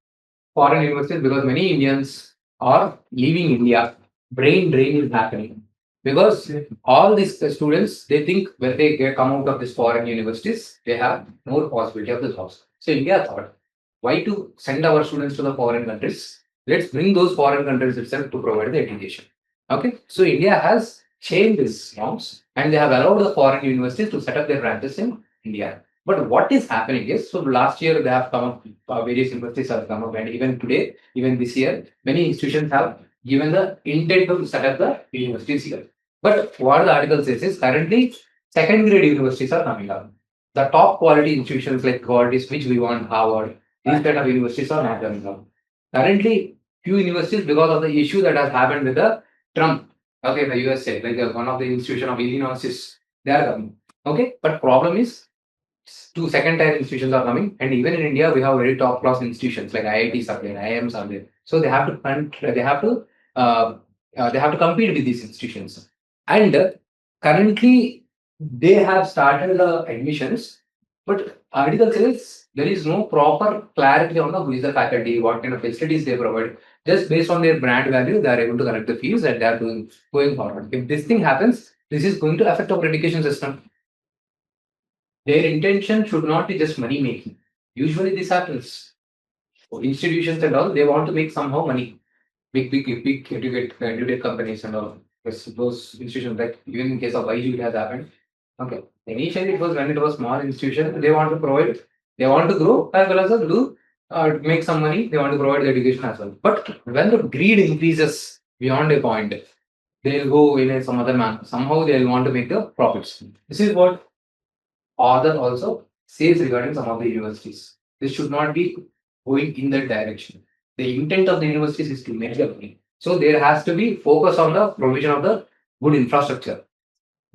A: foreign universities, because many Indians are leaving India, brain drain is happening. Because all these students, they think when they come out of these foreign universities, they have more possibility of the jobs. So India thought, why to send our students to the foreign countries? Let's bring those foreign countries itself to provide the education. Okay, so India has changed these norms and they have allowed the foreign universities to set up their branches in India. But what is happening is, so last year they have come up, various universities have come up, and even today, even this year, many institutions have given the intent to set up the universities here. But what the article says is currently second grade universities are coming up. The top quality institutions like Govt, which we want, Harvard, these kind of universities are not coming up. Currently, few universities, because of the issue that has happened with the Trump, okay, the USA, like one of the institution of Illinois, they are coming. Okay, but problem is two second tier institutions are coming, and even in India, we have very top class institutions like IITs are there, IIMs are there. So they have to compete with these institutions. And currently, they have started the admissions, but article says there is no proper clarity on the who is the faculty, what kind of facilities they provide. Just based on their brand value, they are able to collect the fees and they are going forward. If this thing happens, this is going to affect our education system. Their intention should not be just money making. Usually this happens. Institutions and all, they want to make somehow money. Big educate companies and all. Yes, those institutions, like even in case of YG, it has happened. Okay. Initially, it was when it was small institution, they want to provide, they want to grow as well as do make some money. They want to provide the education as well. But when the greed increases beyond a point, they'll go in some other manner. Somehow they'll want to make the profits. This is what author also says regarding some of the universities. This should not be going in that direction. The intent of the universities is to make the money. So there has to be focus on the provision of the good infrastructure,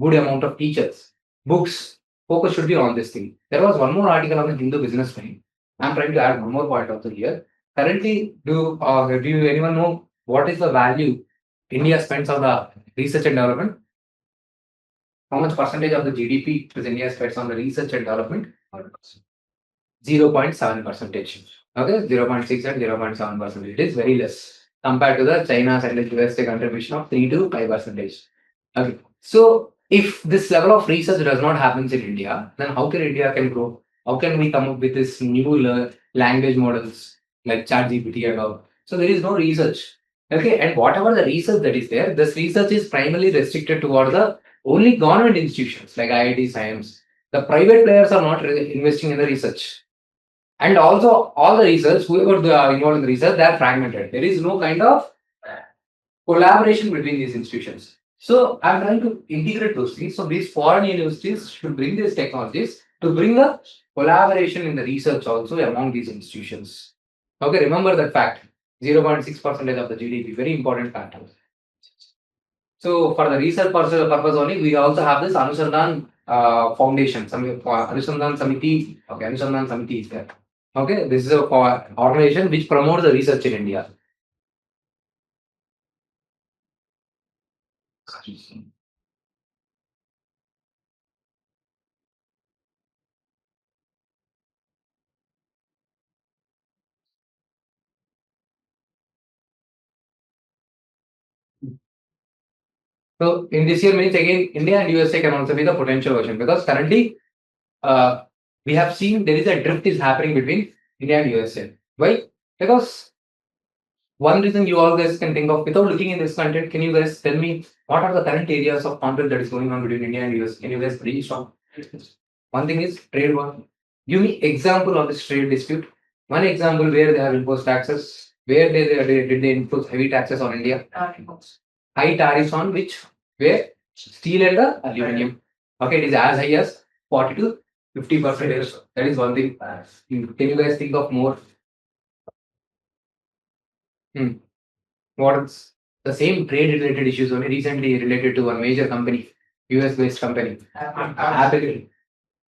A: good amount of teachers, books. Focus should be on this thing. There was one more article on the Hindu businessman. I'm trying to add one more point also here. Currently, do you anyone know what is the value India spends on the research and development? How much percentage of the GDP does India spends on the research and development? 0.7 percentage. Okay, 0.6 and 0.7 percentage. It is very less compared to the China's and the USA contribution of 3 to 5 percentage. Okay, so if this level of research does not happen in India, then how can India can grow? How can we come up with this new language models like ChatGPT and all? So there is no research. Okay, and whatever the research that is there, this research is primarily restricted toward the only government institutions like IIT Science. The private players are not investing in the research. And also, all the research, whoever they are involved in the research, they are fragmented. There is no kind of collaboration between these institutions. So, I'm trying to integrate those things. So, these foreign universities should bring these technologies to bring the collaboration in the research also among these institutions. Okay, remember that fact 0.6% of the GDP, very important factor. So for the research purpose only, we also have this Anusandhan Foundation, Anusandhan Samiti. Okay, Anusandhan Samiti is there. Okay, this is a organization which promotes the research in India. So in this year means again India and USA can also be the potential version because currently uh, we have seen there is a drift is happening between India and USA. Why? Because one reason you all guys can think of without looking in this content, can you guys tell me what are the current areas of conflict that is going on between India and US? Can you guys brainstorm? One thing is trade war. Give me example of this trade dispute. One example where they have imposed taxes. Where did they impose heavy taxes on India? High tariffs on which? Where? Steel and the aluminum. Okay, it is as high as 40 to 50%. That is one thing. Can you guys think of more? What's the same trade related issues only recently related to one major company, US based company, Apple.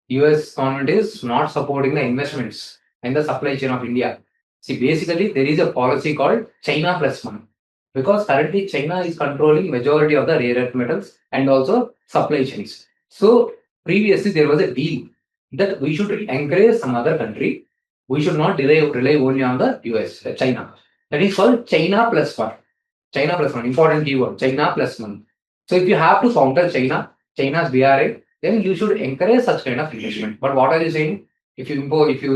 A: US government is not supporting the investments in the supply chain of India. See, basically, there is a policy called China plus one because currently China is controlling majority of the rare earth metals and also supply chains. So previously there was a deal that we should encourage some other country. We should not rely only on the US, China. That is called China plus one. China plus one, important keyword, China plus one. So if you have to counter China, China's BRA, then you should encourage such kind of investment. But what are you saying? If you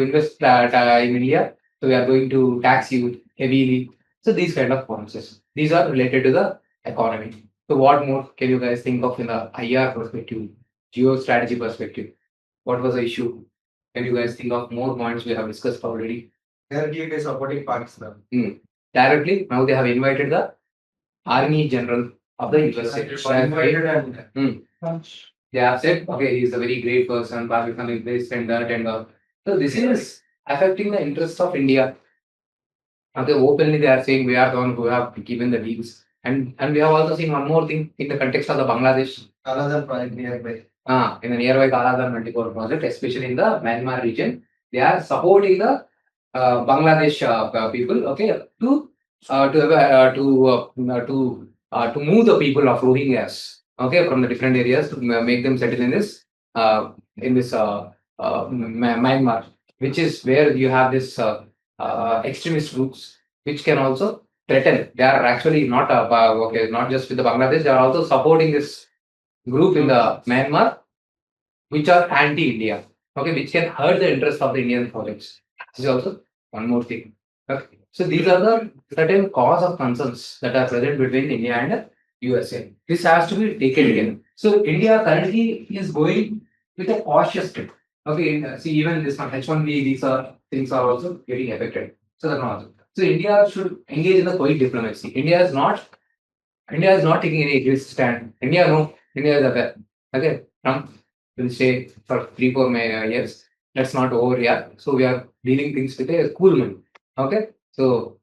A: invest in India, so we are going to tax you heavily. So these kind of policies, these are related to the economy. So what more can you guys think of in the IR perspective, geo-strategy perspective? What was the issue? Can you guys think of more points we have discussed already?
B: Directly is supporting Pakistan.
A: Directly, now they have invited the Army General of the USA. They have said, okay, he's a very great person, Pakistan is this and that and all. So this is affecting the interests of India. Okay, openly they are saying we are the one who have given the deals. And we have also seen one more thing in the context of the Bangladesh.
B: Another project nearby.
A: In the nearby Kaladan multi-core project, especially in the Myanmar region, they are supporting the Bangladesh people, okay, to move the people of Rohingyas, okay, from the different areas to make them settle in this Myanmar, which is where you have this extremist groups which can also threaten. They are actually not okay, not just with the Bangladesh. They are also supporting this group in the Myanmar, which are anti-India, okay, which can hurt the interest of the Indian projects. This is also one more thing. Okay. So these are the certain cause of concerns that are present between India and USA. This has to be taken care. So India currently is going with a cautious step. Okay, see even this one H1B, these are things are also getting affected. So that's not. So India should engage in the quiet diplomacy. India is not taking any aggressive stand. India is aware. Okay, Trump will stay for 3-4 years. That's not over yet. So we are dealing things with a cool mind. Okay, so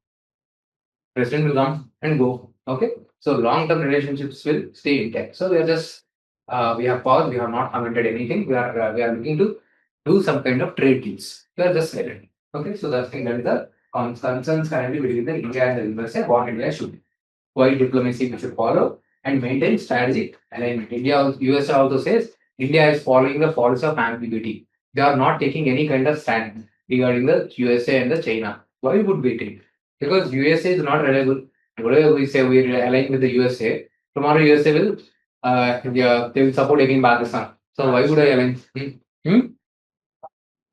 A: president will come and go. Okay, so long-term relationships will stay intact. So we are just we have paused. We have not commented anything. We are looking to do some kind of trade deals. We are just silent. Okay, so that's that is the concerns currently between the India and the USA. What India should do. Quiet diplomacy we should follow and maintain strategic alignment. USA also says India is following the policy of ambiguity. They are not taking any kind of stand regarding the USA and the China. Why would we take? Because USA is not reliable. Whatever we say we align with the USA, tomorrow USA will they will support again Pakistan. So why would I align?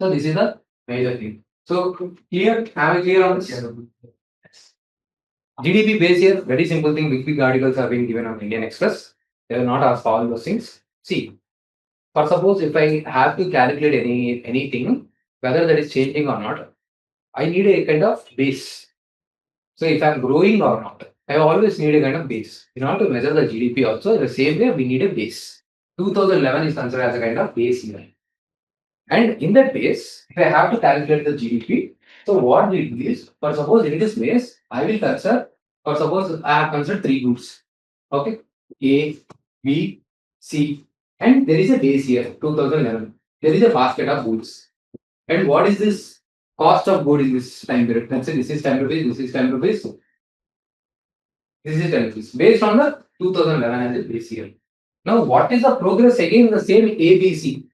A: So this is the major thing. So clear, have a clear on this? GDP base here, very simple thing. Big articles are being given on Indian Express. They will not ask all those things. See, for suppose if I have to calculate anything, whether that is changing or not, I need a kind of base. So if I'm growing or not, I always need a kind of base. In order to measure the GDP also, in the same way, we need a base. 2011 is considered as a kind of base year. And in that base, if I have to calculate the GDP, so what we do is, for suppose in this base, I will consider, for suppose I have considered 3 groups. Okay, A, B, C, and there is a base year 2011. There is a basket of goods. And what is this cost of good in this time period? Let's say this is 10 rupees, this is 10 rupees, this is 10 rupees, based on the 2011 as a base year. Now, what is the progress again in the same ABC?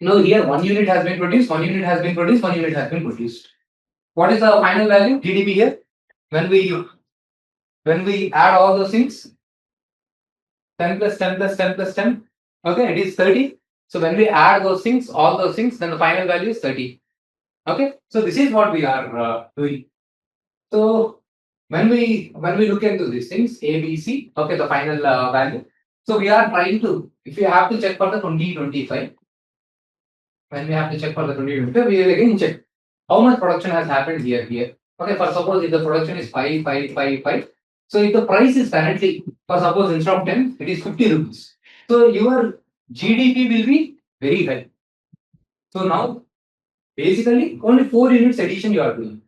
A: Now here 1 unit has been produced, 1 unit has been produced, 1 unit has been produced. What is the final value? GDP here. When we add all those things, 10 plus 10 plus 10 plus 10, okay, it is 30. So when we add those things, all those things, then the final value is 30. Okay, so this is what we are doing. So when we look into these things, A, B, C, okay, the final value. So we are trying to, if you have to check for the 2025. When we have to check for the 2025, we will again check how much production has happened here. Okay, for suppose if the production is 5. So if the price is currently, for suppose instead of 10, it is 50 rupees. So your GDP will be very high. So now basically only 4 units addition you are doing.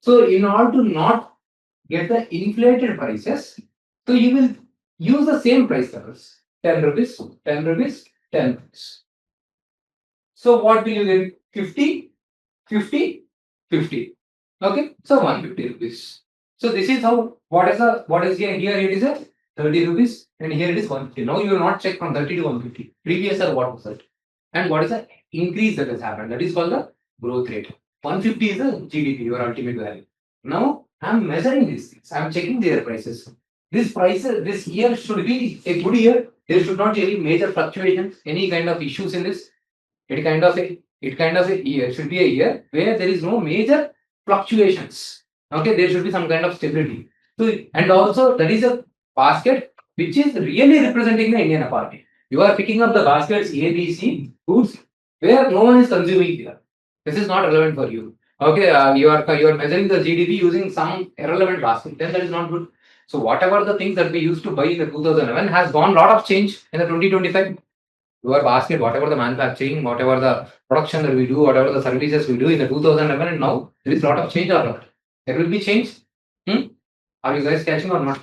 A: So in order to not get the inflated prices, so you will use the same price levels. 10 rupees, 10 rupees, 10 rupees. So what will you get? 50, 50, 50. Okay, so 150 rupees. So this is how what is here it is a 30 rupees and here it is 150. Now you will not check from 30 to 150. Previous or what was it? And what is the increase that has happened? That is called the growth rate. 150 is the GDP, your ultimate value. Now I'm measuring these things. I'm checking their prices. This prices this year should be a good year. There should not be any major fluctuations, any kind of issues in this. It kind of a year should be a year where there is no major fluctuations. Okay, there should be some kind of stability. So and also that is a basket which is really representing the Indian economy. You are picking up the baskets A, B, C goods where no one is consuming here. This is not relevant for you. Okay, you are measuring the GDP using some irrelevant basket. Then that is not good. So whatever the things that we used to buy in the 2011 has gone lot of change in the 2025. Your basket, whatever the manufacturing, whatever the production that we do, whatever the services we do in the 2011 and now, there is a lot of change or not. There will be change. Hmm? Are you guys catching or not?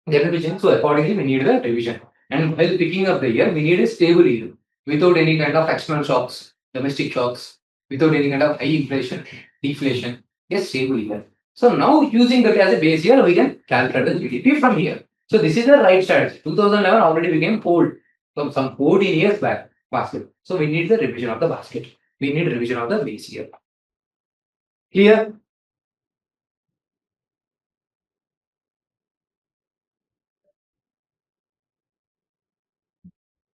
A: There will be change. So accordingly, we need the revision. And while picking up the year, we need a stable year without any kind of external shocks, domestic shocks, without any kind of high inflation, deflation. Yes, stable year. So now using that as a base year, we can calculate the GDP from here. So this is the right strategy. 2011 already became old from some 14 years back basket. So we need the revision of the basket. We need revision of the base year. Clear?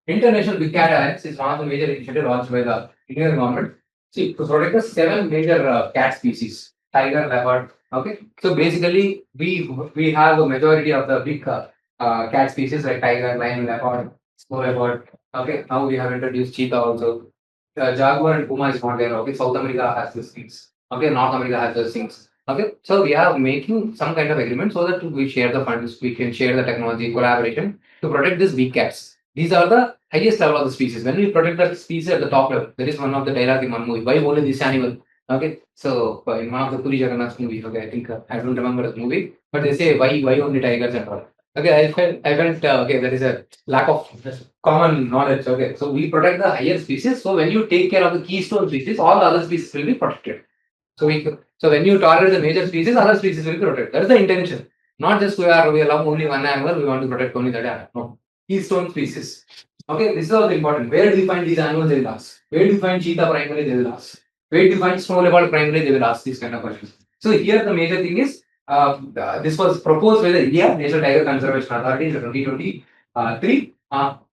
A: International Big Cat Alliance is one of the major initiatives launched by the Indian government. See, to protect the 7 major cat species, tiger, leopard. Okay, so basically we have a majority of the big cat species like tiger, lion, leopard, snow leopard. Okay, now we have introduced cheetah also. Jaguar and puma is not there. Okay, South America has these things. Okay, North America has those things. Okay, so we are making some kind of agreement so that we share the funds, we can share the technology, collaboration to protect these big cats. These are the highest level of the species. When we protect the species at the top level, there is one of the dialogue in one movie. Why only this animal? Okay, so in one of the Puri Jagannath movie, okay, I think I don't remember the movie, but they say why only tigers and all. Okay, I felt okay, there is a lack of common knowledge. Okay, so we protect the higher species. So when you take care of the keystone species, all the other species will be protected. So when you target the major species, other species will be protected. That is the intention. Not just we love only one animal, we want to protect only that animal. No. Keystone species. Okay, this is also important. Where do you find these animals? They will ask. Where do you find cheetah primarily? They will ask. Where do you find snow leopard primarily? They will ask these kind of questions. So here the major thing is this was proposed by the India National Tiger Conservation Authority in the 2023.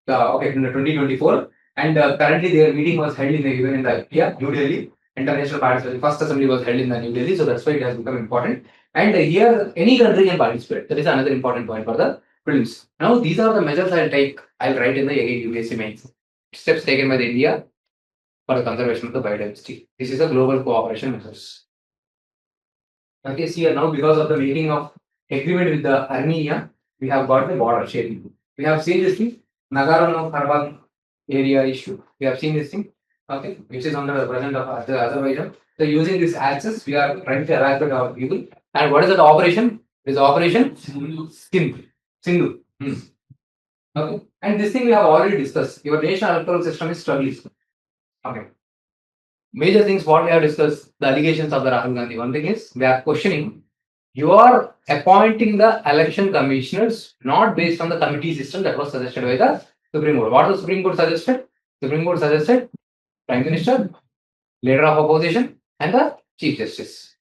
A: Okay, in the 2024, and currently their meeting was held in the even in the India, New Delhi. International participation. First assembly was held in the New Delhi, so that's why it has become important. And here any country can participate. That is another important point for the prelims. Now these are the measures I'll take. I'll write in the UPSC mains. Steps taken by the India for the conservation of the biodiversity. This is a global cooperation measures. Okay, see here now because of the making of agreement with the Armenia, we have got the border shaping. We have seen this thing, Nagorno-Karabakh area issue. We have seen this thing, okay, which is under the present of Azerbaijan. So using this access, we are trying to evacuate our people. And what is that operation? This operation Sindhu. Okay, and this thing we have already discussed. Your national electoral system is struggling. Okay. Major things what we have discussed, the allegations of the Rahul Gandhi. One thing is we are questioning you are appointing the election commissioners not based on the committee system that was suggested by the Supreme Court. What the Supreme Court suggested? Supreme Court suggested Prime Minister, leader of opposition, and the Chief Justice.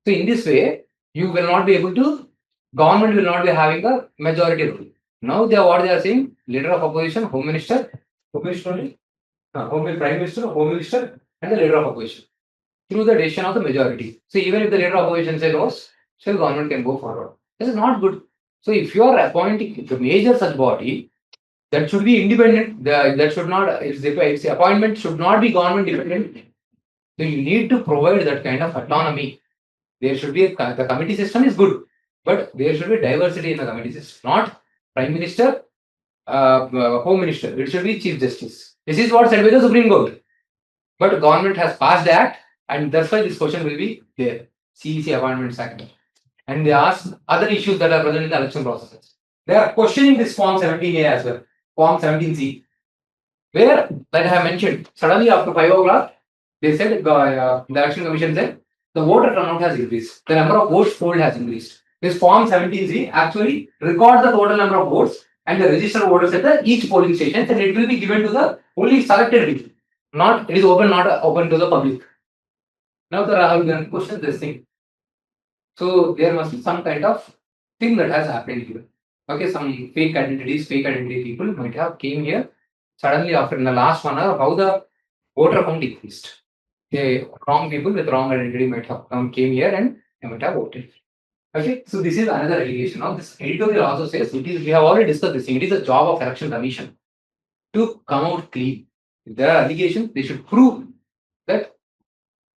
A: So in this way, you will not be able to, government will not be having a majority rule. Now what they are saying, leader of opposition, Home Minister, Home Minister only, Prime Minister, Home Minister, and the leader of opposition through the decision of the majority. So even if the leader of opposition says no, still government can go forward. This is not good. So if you are appointing the major such body, that should be independent. That should not. Its appointment should not be government dependent. So you need to provide that kind of autonomy There should be the committee system is good, but there should be diversity in the committee system, not Prime Minister, Home Minister. It should be Chief Justice. This is what said by the Supreme Court. But government has passed the act, and that's why this question will be there. CEC Appointments Act. And they ask other issues that are present in the election processes. They are questioning this Form 17A as well, Form 17C, where, like I have mentioned, suddenly after 5 o'clock, they said, the election commission said, the voter turnout has increased. The number of votes polled has increased. This Form 17C actually records the total number of votes and the registered voters at each polling station, and it will be given to the only selected people. Not, it is open, not open to the public. Now the Rahul Gandhi questions this thing. So there must be some kind of thing that has happened here. Okay, some fake identity people might have came here suddenly after in the last 1 hour. How the voter count increased? The wrong people with wrong identity might have came here and they might have voted. Okay, so this is another allegation. Now this editorial also says it is. We have already discussed this thing. It is a job of election commission to come out clean. If there are allegations, they should prove that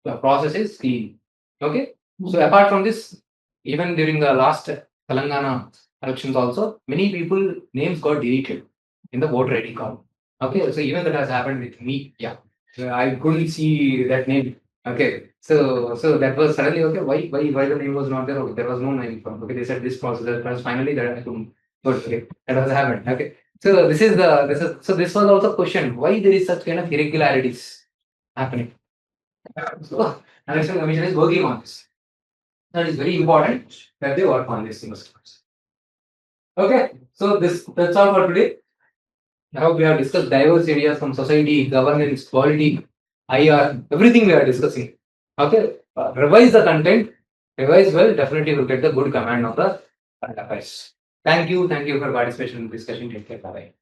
A: the process is clean. Okay. So apart from this, even during the last Telangana elections also, many people names got deleted in the voter ID card. Okay, so even that has happened with me. Yeah, I couldn't see that name. Okay, so that was suddenly okay. Why the name was not there? Okay, there was no name from. Okay, they said this process. That was finally that I couldn't. Okay, that has happened. Okay, so this is this was also question why there is such kind of irregularities happening. So election commission is working on this. That is very important that they work on these things. Okay, so that's all for today. I hope we have discussed diverse areas from society, governance, quality, IR, everything we are discussing. Okay, revise the content, revise well, definitely will get the good command of the current affairs. Thank you for participation in the discussion. Take care. Bye bye.